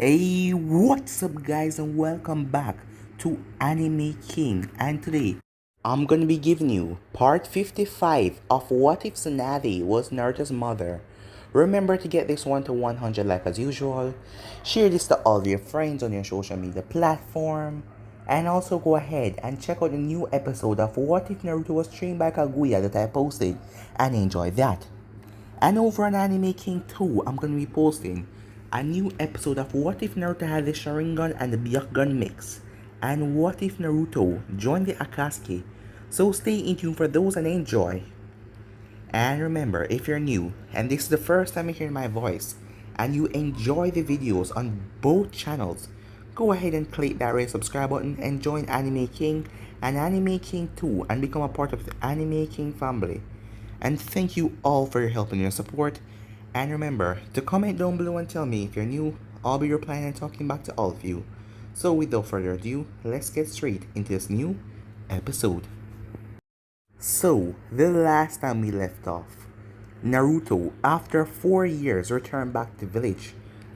Hey, what's up guys and welcome back to Anime King, and today I'm gonna be giving you part 55 of What If Tsunade was Naruto's mother. Remember to get this one to 100 like as usual, share this to all your friends on your social media platform, and also go ahead and check out the new episode of What If Naruto was trained by Kaguya that I posted and enjoy that. And over on Anime King 2, I'm going to be posting a new episode of What If Naruto had the Sharingan and the Byakugan mix, and What If Naruto joined the Akatsuki. So stay in tune for those and enjoy. And remember, if you're new and this is the first time you hear my voice and you enjoy the videos on both channels, go ahead and click that red subscribe button and join Anime King and Anime King 2 and become a part of the Anime King family. And thank you all for your help and your support. And remember to comment down below and tell me if you're new. I'll be replying and talking back to all of you. So without further ado, let's get straight into this new episode. So, the last time we left off, Naruto, after 4 years, returned back to village,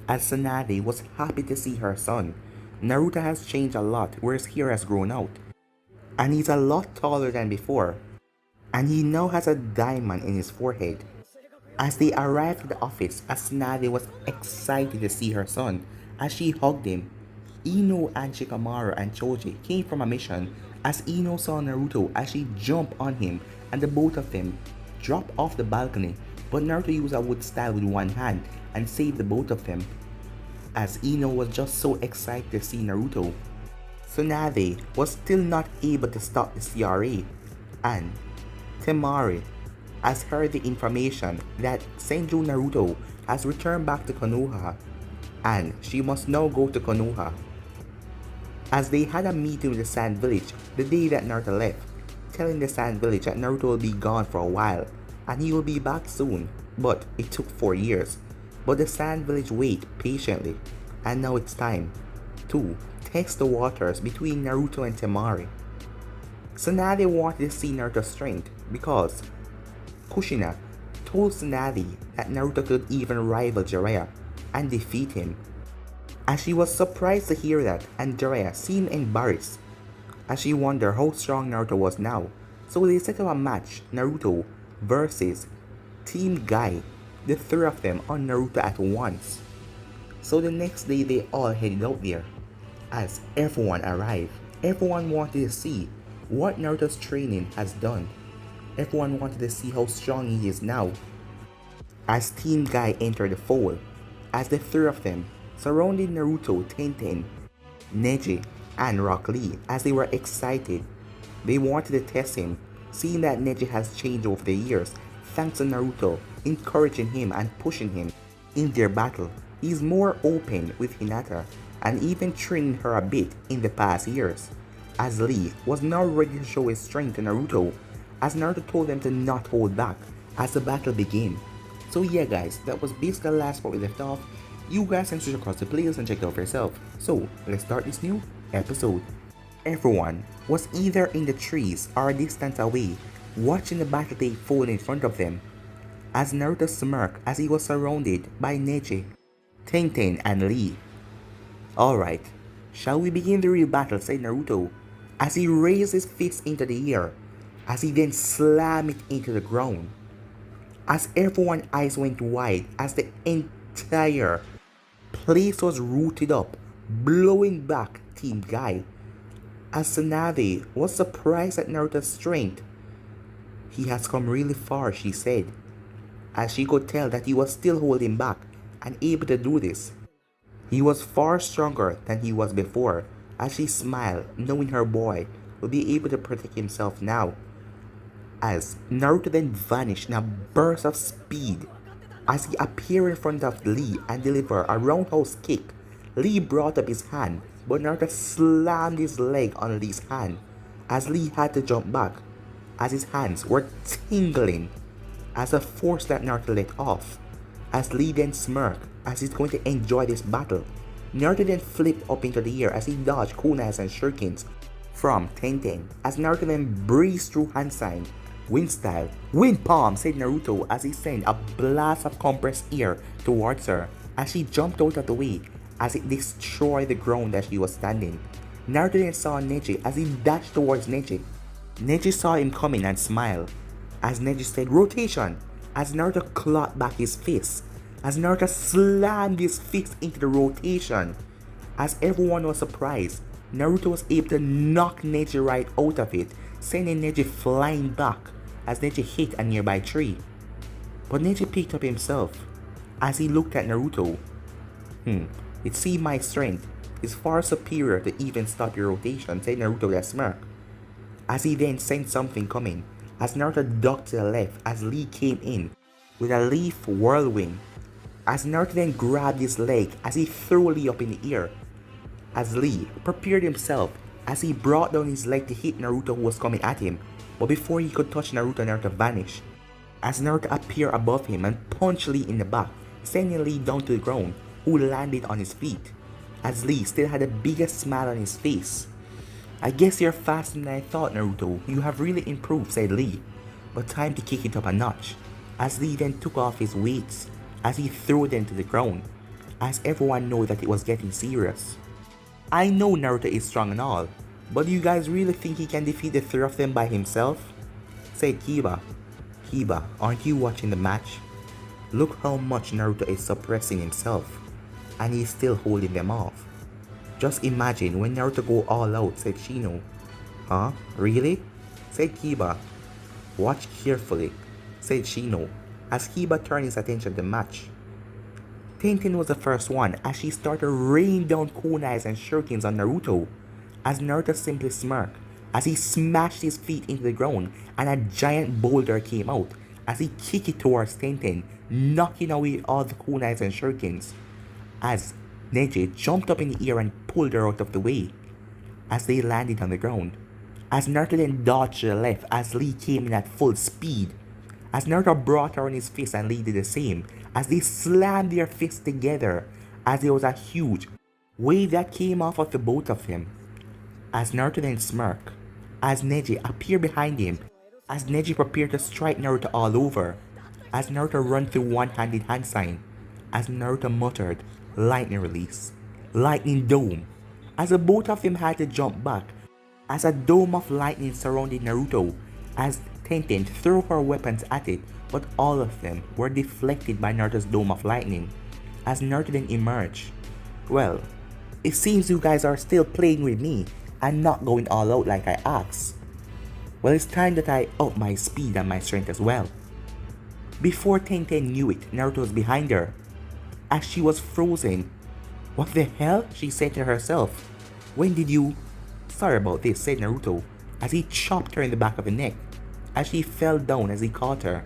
as Tsunade was happy to see her son. Naruto has changed a lot, whereas his hair has grown out, and he's a lot taller than before, and he now has a diamond in his forehead. As they arrived at the office, Tsunade was excited to see her son as she hugged him. Ino and Shikamaru and Choji came from a mission as Ino saw Naruto as she jumped on him and the both of them dropped off the balcony, but Naruto used a wood style with one hand and saved the both of them as Ino was just so excited to see Naruto. Tsunade was still not able to stop the CRA, and Temari has heard the information that Senju Naruto has returned back to Konoha and she must now go to Konoha. As they had a meeting with the Sand Village the day that Naruto left, telling the Sand Village that Naruto will be gone for a while and he will be back soon, but it took 4 years. But the Sand Village wait patiently, and now it's time to test the waters between Naruto and Temari. Tsunade wanted to see Naruto's strength because Kushina told Tsunade that Naruto could even rival Jiraiya and defeat him. And she was surprised to hear that, and Jiraiya seemed embarrassed as she wondered how strong Naruto was now. So they set up a match, Naruto versus Team Guy, the three of them on Naruto at once. So the next day they all headed out there. As everyone arrived, everyone wanted to see what Naruto's training has done. Everyone wanted to see how strong he is now. As Team Guy entered the fold, as the three of them surrounded Naruto, Tenten, Neji, and Rock Lee as they were excited. They wanted to test him, seeing that Neji has changed over the years thanks to Naruto encouraging him and pushing him in their battle. He's more open with Hinata and even training her a bit in the past years. As Lee was now ready to show his strength to Naruto, as Naruto told them to not hold back as the battle began. So yeah guys, that was basically the last part we left off. You guys can switch across the playlist and check it out for yourself. So let's start this new episode. Everyone was either in the trees or a distance away, watching the battle take fold in front of them. As Naruto smirked as he was surrounded by Neji, Tenten, and Lee. Alright, shall we begin the real battle, said Naruto, as he raised his fist into the air, as he then slammed it into the ground. As everyone's eyes went wide as the entire place was rooted up, blowing back Team Guy. As Tsunade was surprised at Naruto's strength. He has come really far, she said, as she could tell that he was still holding back and able to do this. He was far stronger than he was before, as she smiled, knowing her boy would be able to protect himself now. As Naruto then vanished in a burst of speed, as he appeared in front of Lee and delivered a roundhouse kick. Lee brought up his hand, but Naruto slammed his leg on Lee's hand, as Lee had to jump back, as his hands were tingling, as the force that Naruto let off. As Lee then smirked, as he's going to enjoy this battle. Naruto then flipped up into the air as he dodged kunais and shurikens from Tenten, as Naruto then breezed through hand sign, wind style, wind palm, said Naruto as he sent a blast of compressed air towards her as she jumped out of the way as it destroyed the ground that he was standing. Naruto then saw Neji as he dashed towards Neji. Neji saw him coming and smiled as Neji said rotation, as Naruto clapped back his fist, as Naruto slammed his fist into the rotation. As everyone was surprised, Naruto was able to knock Neji right out of it, sending Neji flying back as Neji hit a nearby tree. But Neji picked up himself as he looked at Naruto. It seemed my strength is far superior to even stop your rotation, said Naruto with a smirk. As he then sensed something coming, as Naruto ducked to the left as Lee came in with a leaf whirlwind. As Naruto then grabbed his leg as he threw Lee up in the air. As Lee prepared himself as he brought down his leg to hit Naruto who was coming at him, but before he could touch Naruto, Naruto vanished. As Naruto appeared above him and punched Lee in the back, sending Lee down to the ground, who landed on his feet. As Lee still had the biggest smile on his face. I guess you're faster than I thought, Naruto. You have really improved, said Lee. But time to kick it up a notch. As Lee then took off his weights, as he threw them to the ground, as everyone knew that it was getting serious. I know Naruto is strong and all, but do you guys really think he can defeat the three of them by himself? Said Kiba. Kiba, aren't you watching the match? Look how much Naruto is suppressing himself, and he's still holding them off. Just imagine when Naruto go all out, said Shino. Huh? Really? Said Kiba. Watch carefully, said Shino, as Kiba turned his attention to the match. Tenten was the first one as she started raining down kunais and shurikens on Naruto, as Naruto simply smirked as he smashed his feet into the ground and a giant boulder came out as he kicked it towards Tenten, knocking away all the kunais and shurikens. As Neji jumped up in the air and pulled her out of the way as they landed on the ground. As Naruto then dodged to the left as Lee came in at full speed. As Naruto brought her on his fist and Lee did the same as they slammed their fists together as there was a huge wave that came off of the both of them. As Naruto then smirked as Neji appeared behind him as Neji prepared to strike Naruto all over. As Naruto ran through one-handed hand sign as Naruto muttered lightning release, lightning dome, as the both of them had to jump back as a dome of lightning surrounded Naruto as Tenten threw her weapons at it, but all of them were deflected by Naruto's dome of lightning as Naruto then emerged. Well, it seems you guys are still playing with me and not going all out like I asked. Well, it's time that I up my speed and my strength as well. Before Tenten knew it, Naruto was behind her as she was frozen. What the hell? She said to herself. When did you... Sorry about this, said Naruto as he chopped her in the back of the neck as she fell down as he caught her.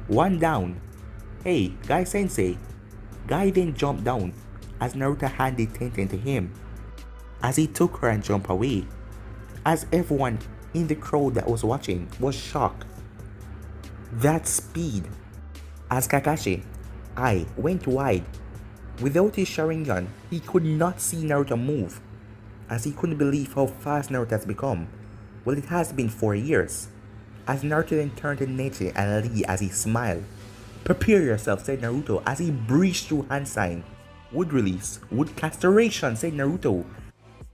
One down. Hey, Guy Sensei. Guy then jumped down as Naruto handed Tenten to him as he took her and jumped away. As everyone in the crowd that was watching was shocked. That speed. As Kakashi went wide. Without his Sharingan, he could not see Naruto move, as he couldn't believe how fast Naruto has become. Well, it has been 4 years. As Naruto then turned to Neji and Lee as he smiled. Prepare yourself, said Naruto as he breached through hand sign. Wood release, wood castoration, said Naruto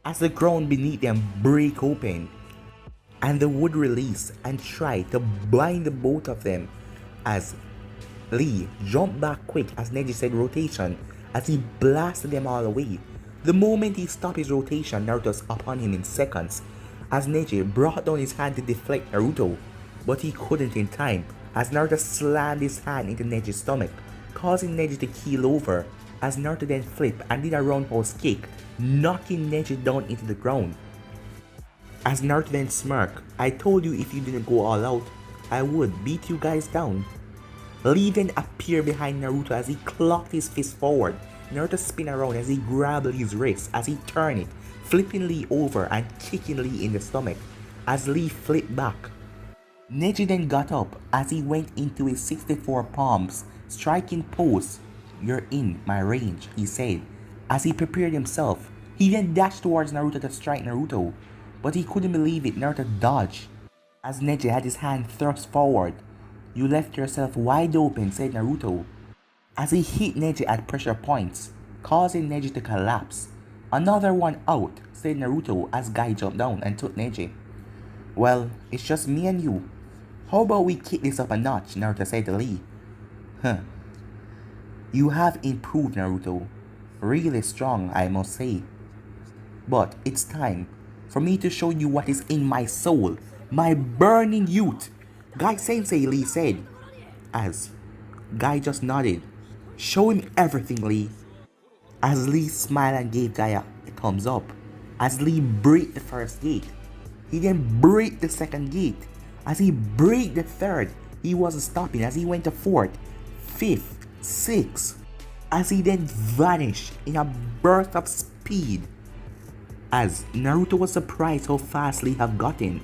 as the ground beneath them break open. And the wood released and tried to bind the both of them as Lee jumped back quick as Neji said rotation as he blasted them all away. The moment he stopped his rotation, Naruto was upon him in seconds as Neji brought down his hand to deflect Naruto, but he couldn't in time as Naruto slammed his hand into Neji's stomach, causing Neji to keel over as Naruto then flipped and did a roundhouse kick, knocking Neji down into the ground. As Naruto then smirked, I told you if you didn't go all out, I would beat you guys down. Lee then appeared behind Naruto as he clocked his fist forward. Naruto spun around as he grabbed Lee's wrist as he turned it, flipping Lee over and kicking Lee in the stomach as Lee flipped back. Neji then got up as he went into his 64 palms, striking pose. You're in my range, he said. As he prepared himself, he then dashed towards Naruto to strike Naruto, but he couldn't believe it. Naruto dodged as Neji had his hand thrust forward. You left yourself wide open, said Naruto as he hit Neji at pressure points. causing Neji to collapse. Another one out, said Naruto as Guy jumped down and took Neji. Well, it's just me and you. How about we kick this up a notch, Naruto said to Lee. Huh. You have improved, Naruto. Really strong, I must say. But it's time for me to show you what is in my soul, my burning youth, Guy Sensei, Lee said, as Guy just nodded. Show him everything, Lee. As Lee smiled and gave Guy a thumbs up, as Lee break the first gate, he then break the second gate. As he break the third, he wasn't stopping as he went to fourth, fifth, sixth, as he then vanished in a burst of speed. As Naruto was surprised how fast Lee had gotten,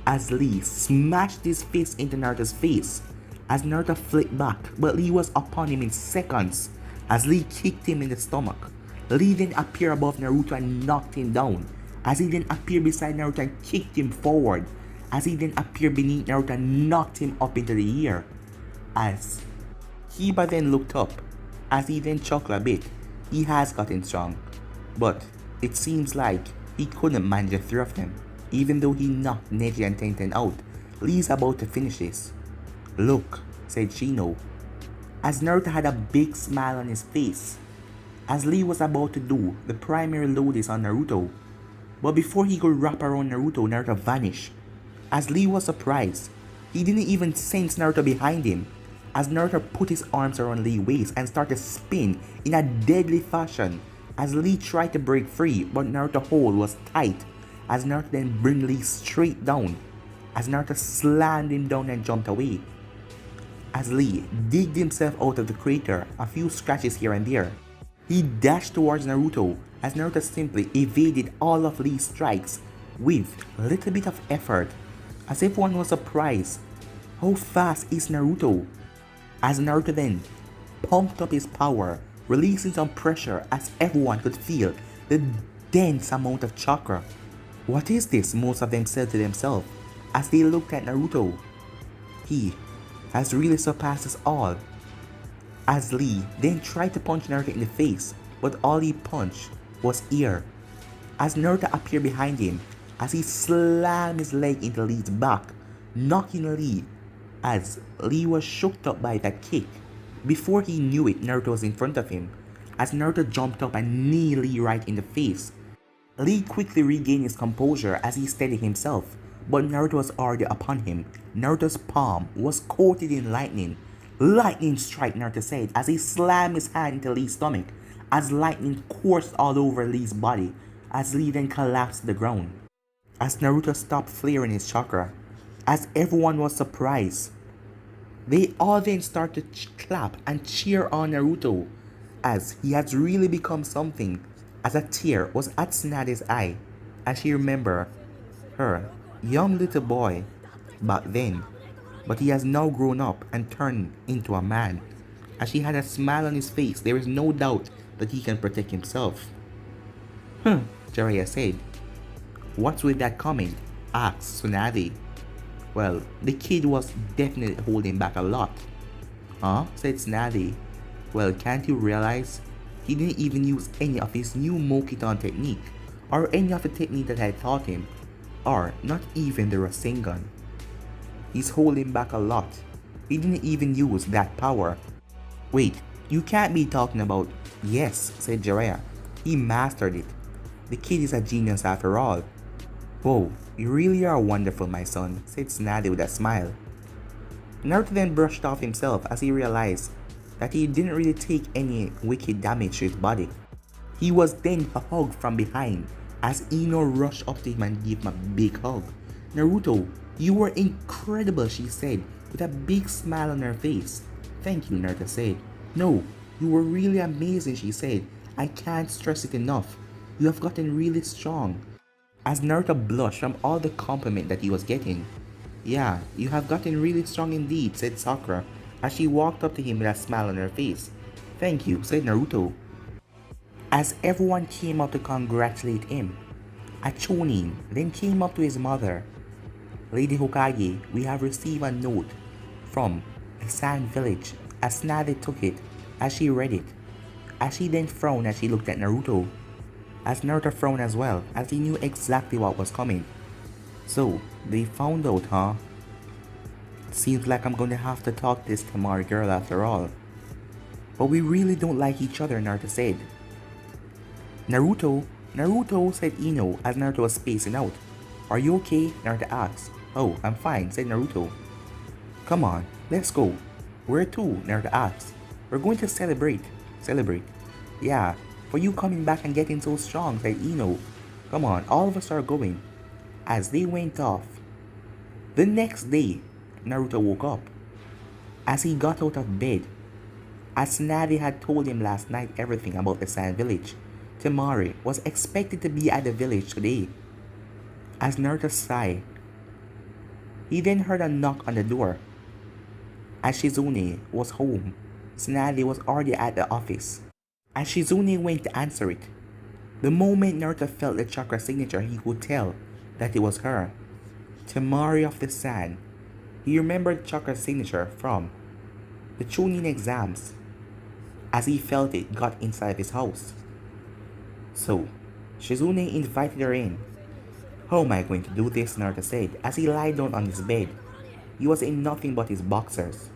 as Lee smashed his fist into Naruto's face, as Naruto flipped back, but Lee was upon him in seconds, as Lee kicked him in the stomach. Lee then appeared above Naruto and knocked him down, as he then appeared beside Naruto and kicked him forward, as he then appeared beneath Naruto and knocked him up into the air. As Kiba then looked up, as he then chuckled a bit. He has gotten strong, but it seems like he couldn't manage the three of them. Even though he knocked Neji and Tenten out, Lee's about to finish this. Look, said Shino, as Naruto had a big smile on his face, as Lee was about to do the primary lotus on Naruto. But before he could wrap around Naruto, Naruto vanished. As Lee was surprised, he didn't even sense Naruto behind him, as Naruto put his arms around Lee's waist and started to spin in a deadly fashion, as Lee tried to break free, but Naruto's hold was tight, as Naruto then bring Lee straight down, as Naruto slammed him down and jumped away. As Lee digged himself out of the crater, a few scratches here and there, he dashed towards Naruto, as Naruto simply evaded all of Lee's strikes with a little bit of effort, as everyone was surprised. How fast is Naruto? As Naruto then pumped up his power, releasing some pressure as everyone could feel the dense amount of chakra. What is this? Most of them said to themselves as they looked at Naruto. He has really surpassed us all. As Lee then tried to punch Naruto in the face, but all he punched was air. As Naruto appeared behind him, as he slammed his leg into Lee's back, knocking Lee, as Lee was shook up by that kick. Before he knew it, Naruto was in front of him, as Naruto jumped up and kneed Lee right in the face. Lee quickly regained his composure as he steadied himself, but Naruto was already upon him. Naruto's palm was coated in lightning. Lightning strike, Naruto said as he slammed his hand into Lee's stomach, as lightning coursed all over Lee's body, as Lee then collapsed to the ground. As Naruto stopped flaring his chakra, as everyone was surprised, they all then started to clap and cheer on Naruto, as he has really become something, as a tear was at Tsunade's eye, as she remembered her young little boy back then, but he has now grown up and turned into a man. As she had a smile on his face, there is no doubt that he can protect himself. Jiraiya said. What's with that comment? Asked Tsunade. Well, the kid was definitely holding back a lot. Huh? Said Tsunade. Well, can't you realize? He didn't even use any of his new Mokiton technique, or any of the technique that I taught him, or not even the Rasengan. He's holding back a lot. He didn't even use that power. Wait, you can't be talking about... Yes, said Jiraiya. He mastered it. The kid is a genius after all. Whoa, you really are wonderful, my son, said Tsunade with a smile. Naruto then brushed off himself as he realized that he didn't really take any wicked damage to his body. He was then hugged from behind as Ino rushed up to him and gave him a big hug. Naruto, you were incredible, she said with a big smile on her face. Thank you, Naruto said. No, you were really amazing, she said. I can't stress it enough. You have gotten really strong. As Naruto blushed from all the compliment that he was getting. Yeah, you have gotten really strong indeed, said Sakura, as she walked up to him with a smile on her face. Thank you, said Naruto. As everyone came up to congratulate him, a Chunin then came up to his mother. Lady Hokage, we have received a note from the Sand Village. As Tsunade took it, as she read it. as she then frowned as she looked at Naruto. As Naruto frowned as well, as he knew exactly what was coming. So, they found out, huh? Seems like I'm gonna have to talk to this Temari girl after all. But we really don't like each other, Naruto said. Naruto, said Ino as Naruto was spacing out. Are you okay? Naruto asked. Oh, I'm fine, said Naruto. Come on, let's go. Where to? Naruto asked. We're going to celebrate. Celebrate? Yeah, for you coming back and getting so strong, said Ino. Come on, all of us are going. As they went off. The next day, Naruto woke up. As he got out of bed, as Tsunade had told him last night everything about the Sand Village, Temari was expected to be at the village today. As Naruto sighed, he then heard a knock on the door. As Shizune was home, Tsunade was already at the office. As Shizune went to answer it, the moment Naruto felt the chakra signature, he could tell that it was her, Temari of the Sand. He remembered chakra signature from the Chunin exams. As he felt it got inside his house. So, Shizune invited her in. How am I going to do this? Naruto said as he lied down on his bed. He was in nothing but his boxers.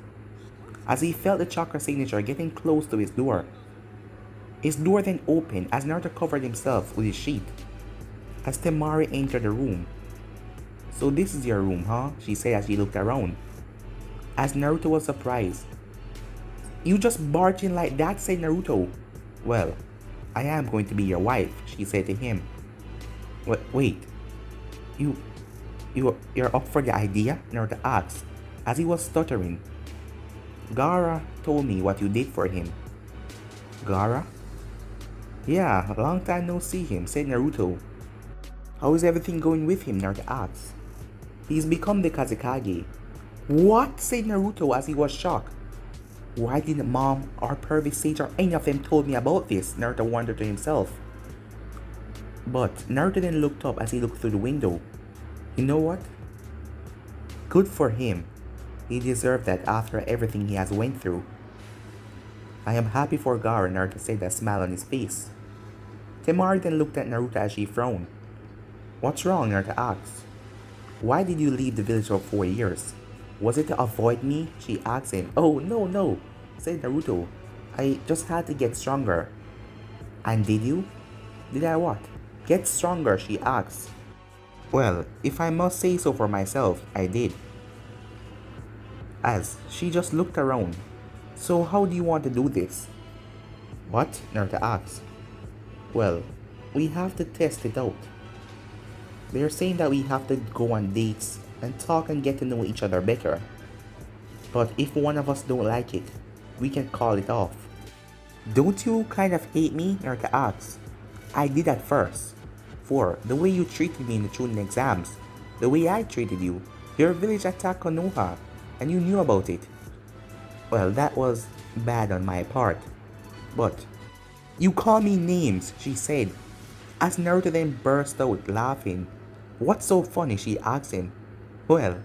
As he felt the chakra signature getting close to his door. His door then opened as Naruto covered himself with his sheet. As Temari entered the room. So this is your room, huh? She said as she looked around. As Naruto was surprised. You just barged in like that, said Naruto. Well, I am going to be your wife, she said to him. Wait, you're up for the idea? Naruto asked, as he was stuttering. Gaara told me what you did for him. Gaara? Yeah, a long time no see him, said Naruto. How is everything going with him? Naruto asked. He's become the Kazekage. What? Said Naruto as he was shocked. Why didn't Mom or Pervy Sage or any of them told me about this? Naruto wondered to himself. But Naruto then looked up as he looked through the window. You know what? Good for him. He deserved that after everything he has went through. I am happy for Gaara, Naruto said, a smile on his face. Temari then looked at Naruto as she frowned. What's wrong? Naruto asked. Why did you leave the village for 4 years? Was it to avoid me? She asked him. Oh, no, said Naruto. I just had to get stronger. And did you? Did I what? Get stronger, she asked. Well, if I must say so for myself, I did. As she just looked around. So how do you want to do this? What? Naruto asked. Well, we have to test it out. They're saying that we have to go on dates and talk and get to know each other better. But if one of us don't like it, we can call it off. Don't you kind of hate me? Naruto asked. I did at first. For the way you treated me in the Chunin exams, the way I treated you, your village attacked Konoha, and you knew about it. Well, that was bad on my part. But you call me names, she said. As Naruto then burst out laughing. What's so funny? She asked him. Well,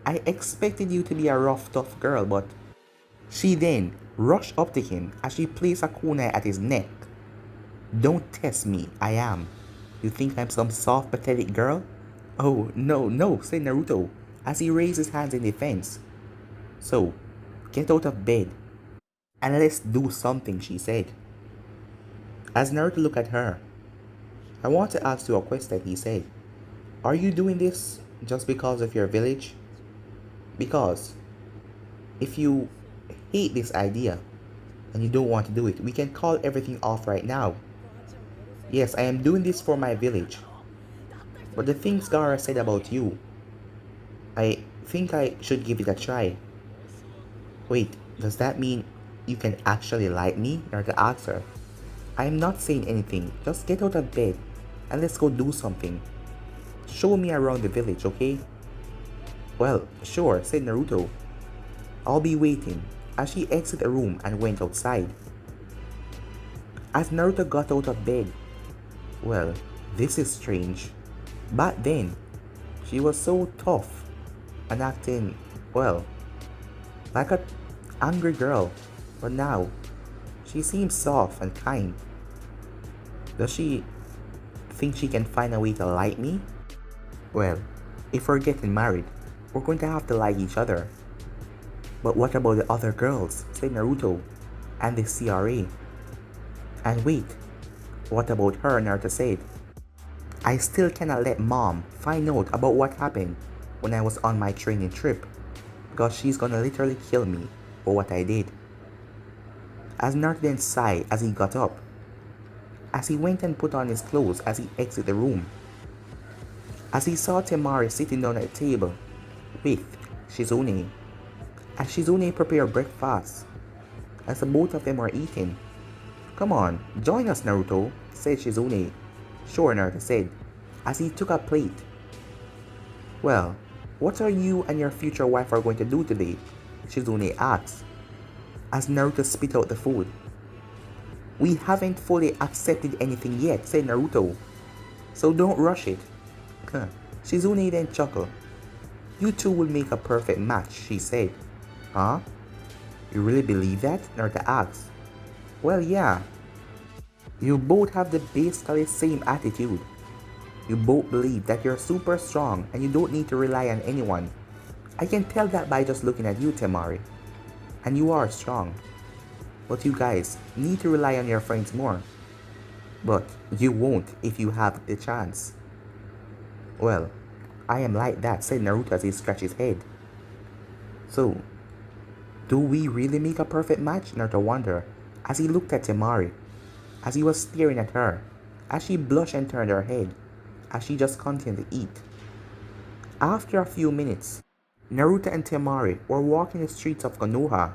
I expected you to be a rough, tough girl, but... She then rushed up to him as she placed a kunai at his neck. Don't test me, I am. You think I'm some soft, pathetic girl? Oh, no, said Naruto as he raised his hands in defense. So, get out of bed and let's do something, she said. As Naruto looked at her. I want to ask you a question, he said. Are you doing this just because of your village? Because if you hate this idea and you don't want to do it, we can call everything off right now. Yes, I am doing this for my village. But the things Gaara said about you, I think I should give it a try. Wait, does that mean you can actually like me? Naruto asked her. I am not saying anything. Just get out of bed and let's go do something. Show me around the village, okay? Well, sure, said Naruto. I'll be waiting, as she exited the room and went outside. As Naruto got out of bed, well, this is strange. Back then, she was so tough and acting, well, like an angry girl. But now, She seems soft and kind. Does she think she can find a way to like me? Well, if we're getting married, we're going to have to like each other. But what about the other girls, said Naruto, and the CRA? And wait, what about her, Naruto said. I still cannot let mom find out about what happened when I was on my training trip, because she's gonna literally kill me for what I did. As Naruto then sighed as he got up, as he went and put on his clothes as he exited the room, as he saw Temari sitting down at the table with Shizune, as Shizune prepared breakfast, as the both of them were eating. Come on, join us, Naruto, said Shizune. Sure, Naruto said, as he took a plate. Well, what are you and your future wife are going to do today? Shizune asked, as Naruto spit out the food. We haven't fully accepted anything yet, said Naruto, so don't rush it. Shizune then chuckled. You two will make a perfect match, she said. Huh? You really believe that? Naruto asked. Well, yeah. You both have the basically same attitude. You both believe that you're super strong and you don't need to rely on anyone. I can tell that by just looking at you, Temari. And you are strong. But you guys need to rely on your friends more. But you won't if you have the chance. Well, I am like that, said Naruto as he scratched his head. So, do we really make a perfect match? Naruto wondered as he looked at Temari, as he was staring at her, as she blushed and turned her head, as she just continued to eat. After a few minutes, Naruto and Temari were walking the streets of Konoha.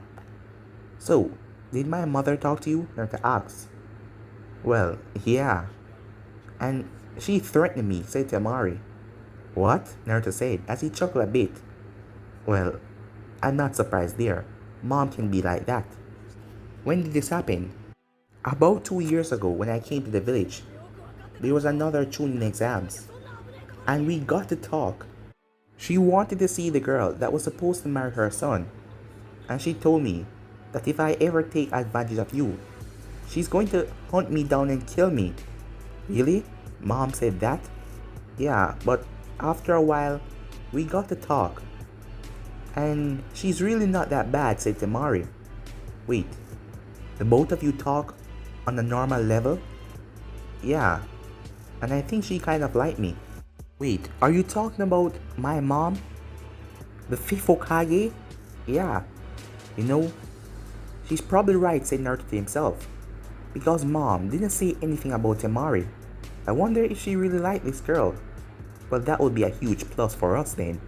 So, did my mother talk to you? Naruto asked. Well, yeah. And she threatened me, said Temari. What? Naruto said as he chuckled a bit. Well, I'm not surprised there. Mom can be like that. When did this happen? About 2 years ago when I came to the village. There was another tuning exams. And we got to talk. She wanted to see the girl that was supposed to marry her son. And she told me that if I ever take advantage of you, she's going to hunt me down and kill me. Really? Mom said that? Yeah, but after a while, we got to talk. And she's really not that bad, said Temari. Wait, the both of you talk on a normal level? Yeah, and I think she kind of liked me. Wait, are you talking about my mom? The fifth Hokage? Yeah, you know, she's probably right, said Naruto to himself. Because mom didn't say anything about Temari. I wonder if she really liked this girl. Well, that would be a huge plus for us then.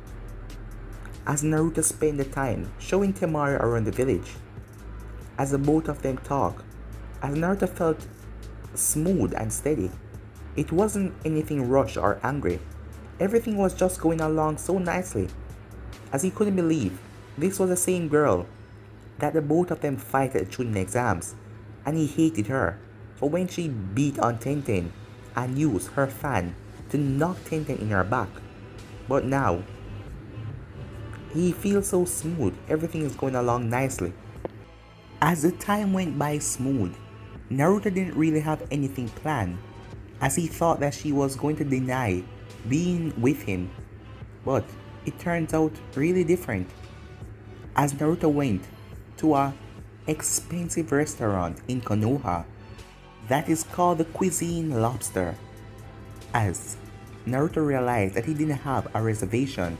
As Naruto spent the time showing Temari around the village, as the both of them talked, as Naruto felt smooth and steady. It wasn't anything rushed or angry. Everything was just going along so nicely, as he couldn't believe this was the same girl that the both of them fight at tuning exams, and he hated her for when she beat on Tenten and used her fan to knock Tenten in her back. But now, he feels so smooth, everything is going along nicely. As the time went by smooth, Naruto didn't really have anything planned, as he thought that she was going to deny being with him. But it turns out really different, as Naruto went to a expensive restaurant in Konoha that is called the Cuisine Lobster. As Naruto realized that he didn't have a reservation,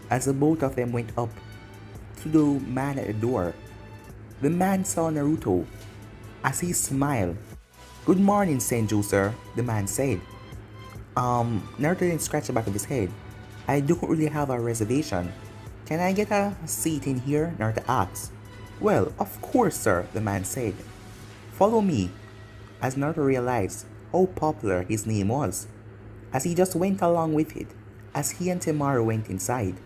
as the both of them went up to the man at the door. The man saw Naruto as he smiled. Good morning, Senju, sir, the man said. Naruto didn't scratch the back of his head. I don't really have a reservation. Can I get a seat in here? Naruto asked. Well, of course, sir, the man said. Follow me, as Naruto realized how popular his name was, as he just went along with it, as he and Temari went inside.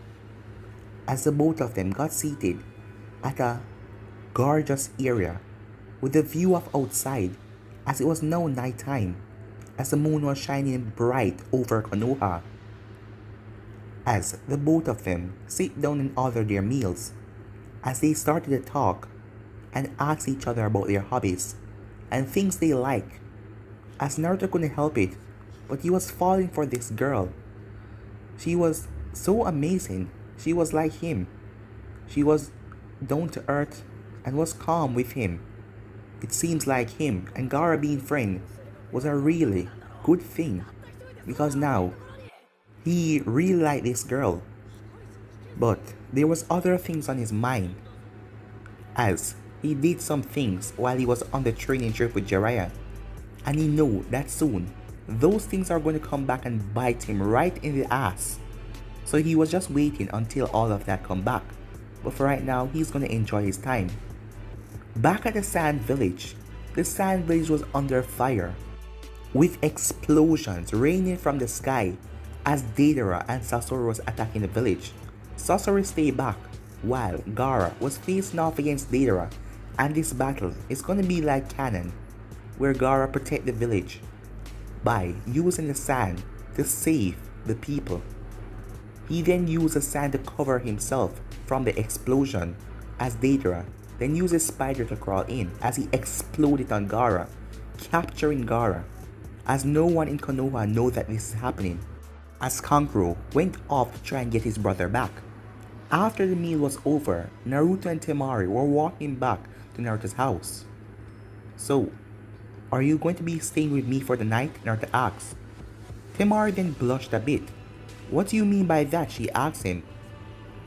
As the both of them got seated at a gorgeous area with a view of outside, as it was now nighttime, as the moon was shining bright over Konoha. As the both of them sit down and order their meals, as they started to talk, and ask each other about their hobbies and things they like. As Naruto couldn't help it, but he was falling for this girl. She was so amazing. She was like him. She was down to earth and was calm with him. It seems like him and Gaara being friends was a really good thing because now he really liked this girl. But there was other things on his mind as he did some things while he was on the training trip with Jiraiya, and he knew that soon those things are going to come back and bite him right in the ass. So he was just waiting until all of that come back. But for right now, he's going to enjoy his time. Back at the Sand Village, the Sand Village was under fire, with explosions raining from the sky as Deidara and Sasori was attacking the village. Sasori stayed back while Gaara was facing off against Deidara, and this battle is going to be like canon, where Gaara protect the village by using the sand to save the people. He then used the sand to cover himself from the explosion as Deidara then used a spider to crawl in as he exploded on Gaara, capturing Gaara, as no one in Konoha knows that this is happening, as Kankuro went off to try and get his brother back. After the meal was over, Naruto and Temari were walking back to Naruto's house. "So, are you going to be staying with me for the night?" Naruto asked. Temari then blushed a bit. "What do you mean by that?" she asked him,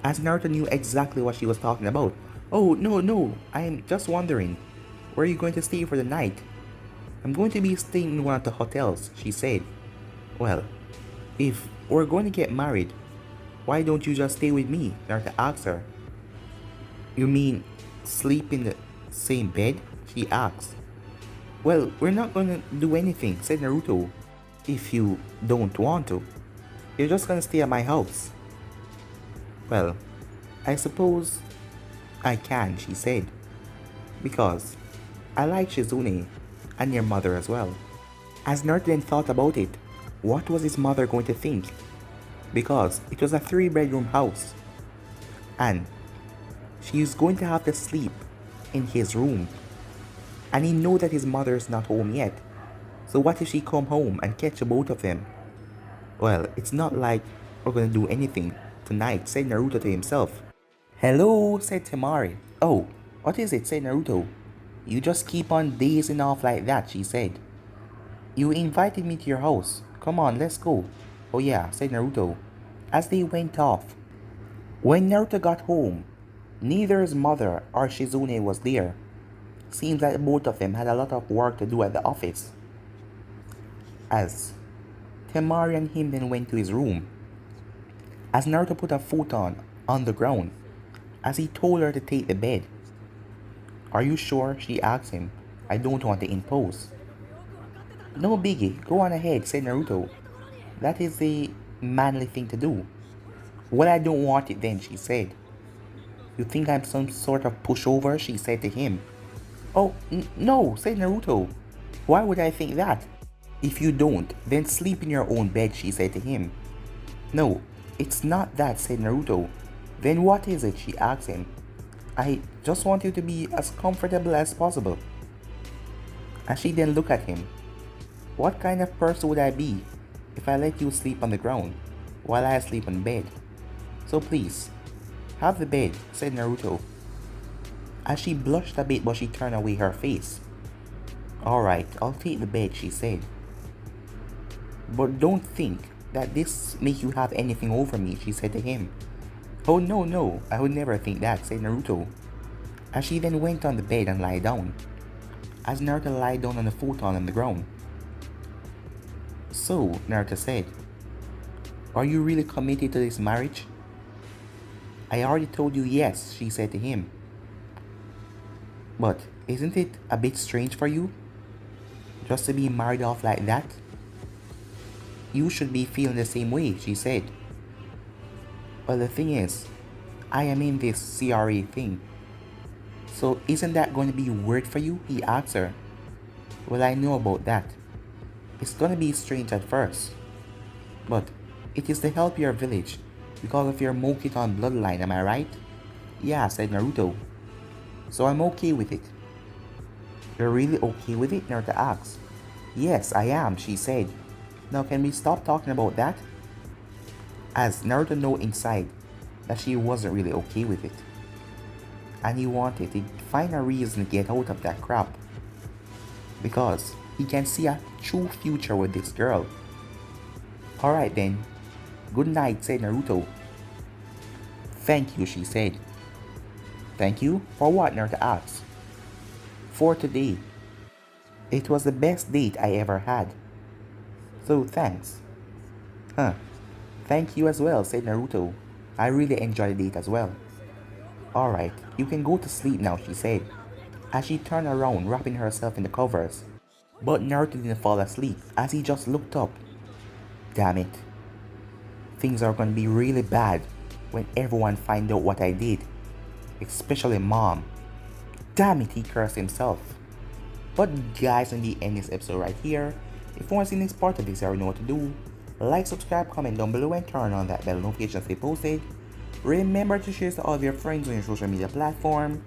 as Naruto knew exactly what she was talking about. "Oh, no, I'm just wondering, where are you going to stay for the night?" "I'm going to be staying in one of the hotels," she said. "Well, if we're going to get married, why don't you just stay with me?" Naruto asked her. "You mean sleep in the same bed?" she asked. "Well, we're not going to do anything," said Naruto. "If you don't want to, you're just going to stay at my house." "Well, I suppose I can," she said, "because I like Shizune and your mother as well." As Naruto then thought about it, what was his mother going to think? Because it was a 3-bedroom house, and she is going to have to sleep in his room, and he know that his mother is not home yet. So what if she come home and catch both of them? "Well, it's not like we're gonna do anything tonight," said Naruto to himself. "Hello," said Temari. "Oh, what is it?" said Naruto. "You just keep on dazing off like that," she said. "You invited me to your house. Come on, let's go." "Oh yeah," said Naruto, as they went off. When Naruto got home, neither his mother or Shizune was there. Seems like both of them had a lot of work to do at the office. As Temari and him then went to his room, as Naruto put a futon on the ground, as he told her to take the bed. "Are you sure?" she asked him. "I don't want to impose." "No biggie, go on ahead," said Naruto. "That is the manly thing to do." "Well, I don't want it then," she said. "You think I'm some sort of pushover?" she said to him. "Oh, no," said Naruto. "Why would I think that?" "If you don't, then sleep in your own bed," she said to him. "No, it's not that," said Naruto. "Then what is it?" she asked him. "I just want you to be as comfortable as possible." And she then looked at him. "What kind of person would I be if I let you sleep on the ground while I sleep on bed? So please, have the bed," said Naruto. As she blushed a bit, but she turned away her face. "Alright, I'll take the bed," she said. "But don't think that this makes you have anything over me," she said to him. "Oh no, I would never think that," said Naruto. As she then went on the bed and lay down. As Naruto lay down on the futon on the ground. "So," Naruto said, "are you really committed to this marriage?" "I already told you yes," she said to him. "But isn't it a bit strange for you? Just to be married off like that?" "You should be feeling the same way," she said. "Well, the thing is, I am in this CRA thing. So isn't that going to be weird for you?" he asked her. "Well, I know about that. It's going to be strange at first. But it is to help your village because of your Mokiton bloodline, am I right?" "Yeah," said Naruto. so I'm okay with it. You're really okay with it? Naruto asked. Yes, I am, she said. Now can we stop talking about that? As Naruto knew inside that she wasn't really okay with it. And he wanted to find a reason to get out of that crap. Because he can see a true future with this girl. Alright then. Good night, said Naruto. Thank you, she said. Thank you? For what? Naruto asked. For today. It was the best date I ever had. So thanks. Huh. Thank you as well, said Naruto. I really enjoyed the date as well. Alright, you can go to sleep now, she said, as she turned around, wrapping herself in the covers. But Naruto didn't fall asleep, as he just looked up. Damn it. Things are gonna be really bad when everyone finds out what I did. Especially Mom. Damn it, he cursed himself. But guys, in the end of this episode right here, if you want to see the next part of this, you already know what to do. Like, subscribe, comment down below, and turn on that bell notification to stay posted. Remember to share to all of your friends on your social media platform.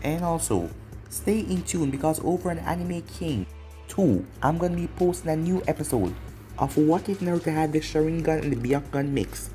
And also, stay in tune because over on Anime King 2, I'm gonna be posting a new episode of What If Naruto Had the Sharingan and the Byakugan mix.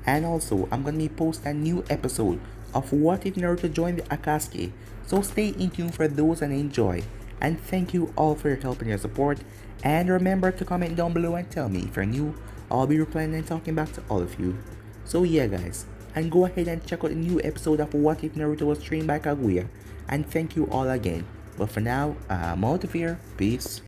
And also, I'm gonna be posting a new episode of What If Naruto Joined the Akatsuki. So stay in tune for those and enjoy. And thank you all for your help and your support. And remember to comment down below and tell me if you're new. I'll be replying and talking back to all of you. So yeah guys, and go ahead and check out a new episode of What If Naruto Was Trained by Kaguya. And thank you all again. But for now, I'm out of here. Peace.